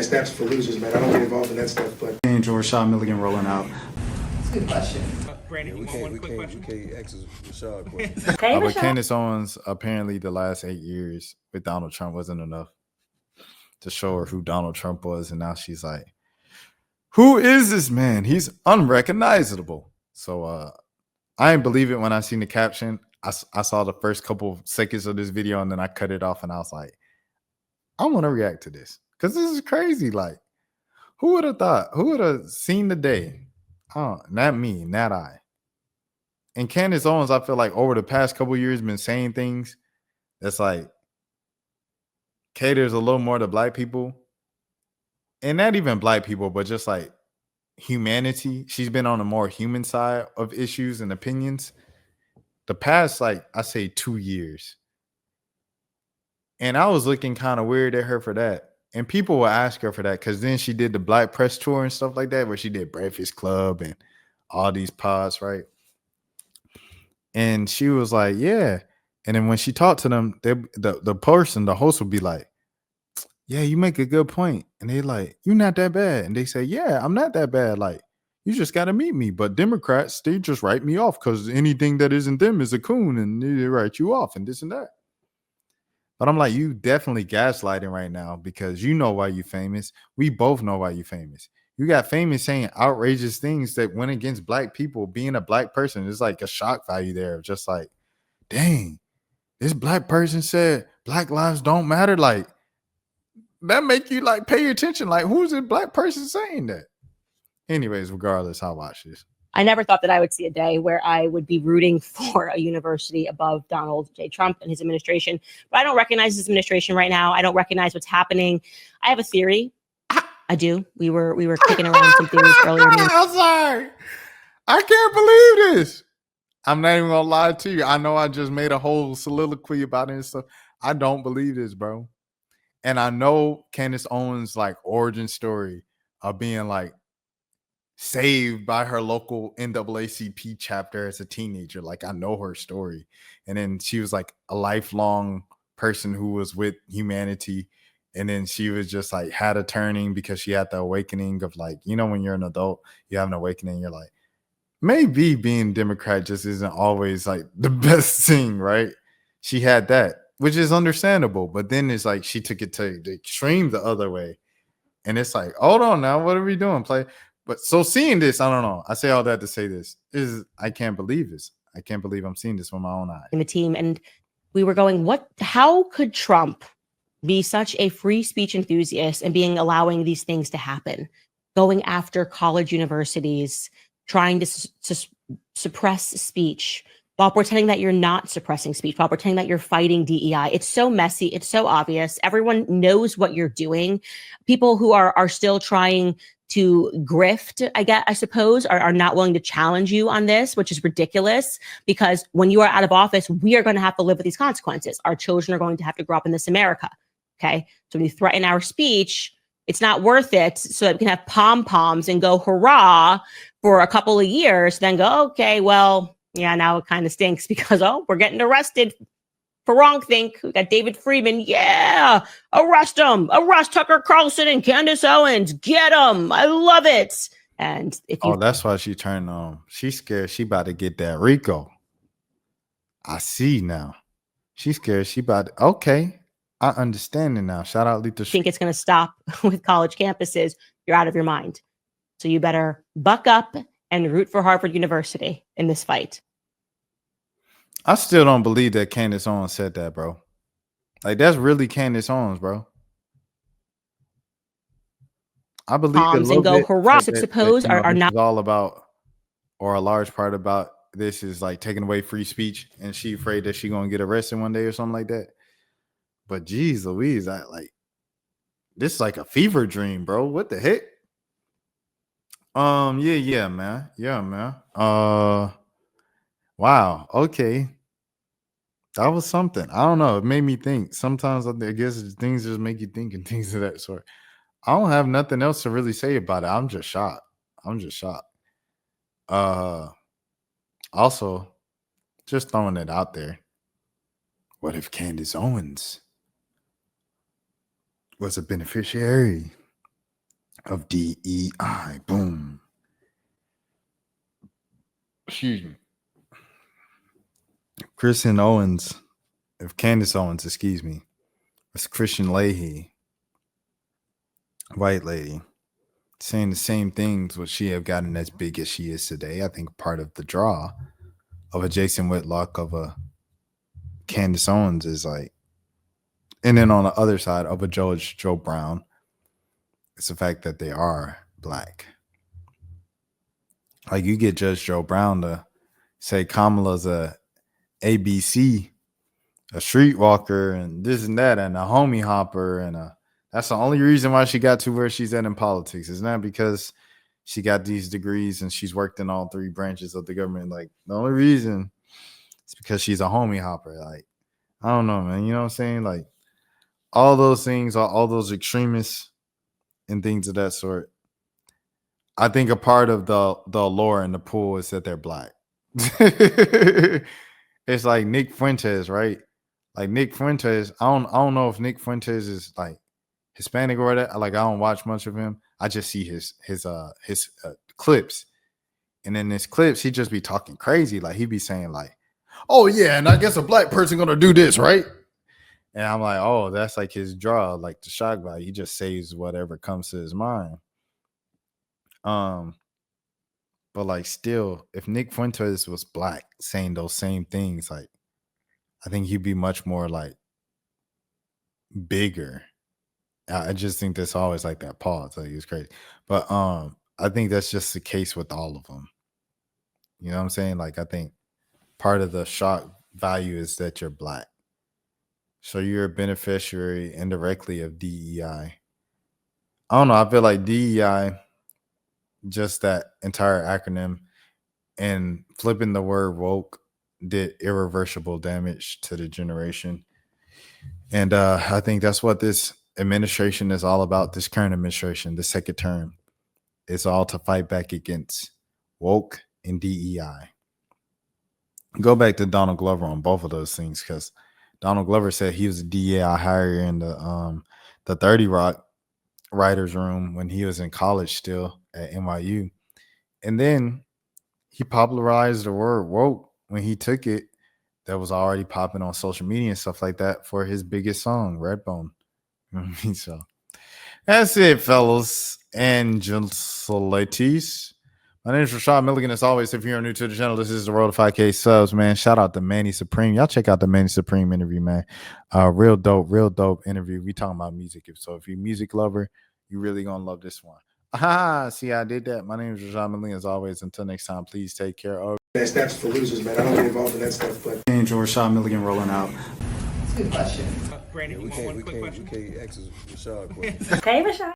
Steps for losers, man. I don't get involved in that stuff, but Angel Rashad Milligan rolling out. That's a good question. Brandon, we can't ask Rashad questions. Hey, But Rashad. Candace Owens, apparently the last 8 years with Donald Trump wasn't enough to show her who Donald Trump was. And now she's like, who is this man? He's unrecognizable. So I didn't believe it when I seen the caption. I saw the first couple seconds of this video and then I cut it off and I was like, I want to react to this because this is crazy. Like, who would have thought? Who would have seen the day? Oh, not me, not I. And Candace Owens, I feel like over the past couple years been saying things that's like caters a little more to black people. And not even black people, but just like humanity. She's been on a more human side of issues and opinions. The past, like, I say 2 years. And I was looking kind of weird at her for that. And people will ask her for that because then she did the Black Press Tour and stuff like that, where she did Breakfast Club and all these pods, right? And she was like, yeah. And then when she talked to them, the host would be like, yeah, you make a good point. And they like, you're not that bad. And they say, yeah, I'm not that bad. Like, you just got to meet me. But Democrats, they just write me off because anything that isn't them is a coon and they write you off and this and that. But I'm like, you definitely gaslighting right now because you know why you famous. We both know why you famous. You got famous saying outrageous things that went against black people. Being a black person is like a shock value there. Just like, dang, this black person said black lives don't matter. Like, that make you like pay attention. Like, who's this black person saying that? Anyways, regardless, I'll watch this. I never thought that I would see a day where I would be rooting for a university above Donald J. Trump and his administration. But I don't recognize his administration right now. I don't recognize what's happening. I have a theory. I do. We were kicking around some theories earlier. I'm sorry. I can't believe this. I'm not even gonna lie to you. I know I just made a whole soliloquy about it and stuff. I don't believe this, bro. And I know Candace Owens' like origin story of being like saved by her local NAACP chapter as a teenager. Like, I know her story. And then she was like a lifelong person who was with humanity. And then she was just like had a turning because she had the awakening of like, you know, when you're an adult, you have an awakening. You're like, maybe being Democrat just isn't always like the best thing, right? She had that, which is understandable. But then it's like she took it to the extreme the other way. And it's like, hold on now, what are we doing? But so seeing this, I don't know. I say all that to say this is I can't believe this. I can't believe I'm seeing this with my own eyes. The team, and we were going, how could Trump be such a free speech enthusiast and allowing these things to happen, going after college universities, trying to suppress speech while pretending that you're not suppressing speech, while pretending that you're fighting DEI. It's so messy. It's so obvious. Everyone knows what you're doing. People who are still trying to grift, I suppose, are not willing to challenge you on this, which is ridiculous because when you are out of office, we are going to have to live with these consequences. Our children are going to have to grow up in this America. Okay. So when you threaten our speech, it's not worth it so that we can have pom-poms and go hurrah for a couple of years, then go, okay, well, yeah, now it kind of stinks because, we're getting arrested for wrongthink. We got David Friedman. Yeah, arrest him. Arrest Tucker Carlson and Candace Owens. Get them. I love it. And if you that's why she turned on. She's scared she about to get that Rico. I see now. She's scared she about to, okay. I understand it now. Shout out Lita. think it's going to stop with college campuses, you're out of your mind. So you better buck up and root for Harvard University in this fight. I still don't believe that Candace Owens said that, bro. Like, that's really Candace Owens, bro. I believe and go hurrah. Suppose are not all about, or a large part about this is like taking away free speech, and she afraid that she gonna get arrested one day or something like that. But geez, Louise, this is like a fever dream, bro. What the heck? Yeah, man. Wow. Okay. That was something. I don't know. It made me think. Sometimes I guess things just make you think and things of that sort. I don't have nothing else to really say about it. I'm just shocked. Also, just throwing it out there. What if Candace Owens was a beneficiary of DEI. Boom. Excuse me. Candace Owens, excuse me, it's Christian Leahy, white lady, saying the same things would she have gotten as big as she is today. I think part of the draw of a Jason Whitlock, of a Candace Owens is like, and then on the other side of a Joe Brown, it's the fact that they are black. Like, you get Judge Joe Brown to say Kamala's a ABC, a streetwalker, and this and that, and a homie hopper, and that's the only reason why she got to where she's at in politics. It's not because she got these degrees and she's worked in all three branches of the government. Like, the only reason is because she's a homie hopper. Like, I don't know, man. You know what I'm saying? Like, all those things, all those extremists and things of that sort. I think a part of the allure in the pool is that they're black. It's like Nick Fuentes, right? Like, Nick Fuentes, I don't know if Nick Fuentes is like Hispanic or that. Like, I don't watch much of him. I just see his clips. And in his clips, he just be talking crazy. Like, he be saying like, "Oh yeah, and I guess a black person gonna do this, right?" And I'm like, oh, that's like his draw, like the shock value. He just says whatever comes to his mind. But like, still, if Nick Fuentes was black saying those same things, like, I think he'd be much more like bigger. I just think there's always like that pause. Like, it's crazy. But I think that's just the case with all of them. You know what I'm saying? Like, I think part of the shock value is that you're black. So you're a beneficiary indirectly of DEI. I don't know. I feel like DEI, just that entire acronym, and flipping the word woke did irreversible damage to the generation. And I think that's what this administration is all about. This current administration, the second term, is all to fight back against woke and DEI. Go back to Donald Glover on both of those things, because Donald Glover said he was a DEI hire in the 30 Rock writers room when he was in college still at NYU. And then he popularized the word woke when he took it, that was already popping on social media and stuff like that, for his biggest song, Redbone. You know what I mean? So that's it, fellas and gentleties. My name is Rashad Milligan. As always, if you're new to the channel, this is the Road to 5K subs, man. Shout out to Manny Supreme. Y'all check out the Manny Supreme interview, man. Real dope interview. We talking about music. So if you're a music lover, you really gonna love this one. See, I did that. My name is Rashad Milligan. As always, until next time, please take care. That's for losers, man. I don't get involved in that stuff, but Angel Rashad Milligan rolling out. That's a good question. We can't ask Rashad questions. Hey, Rashad.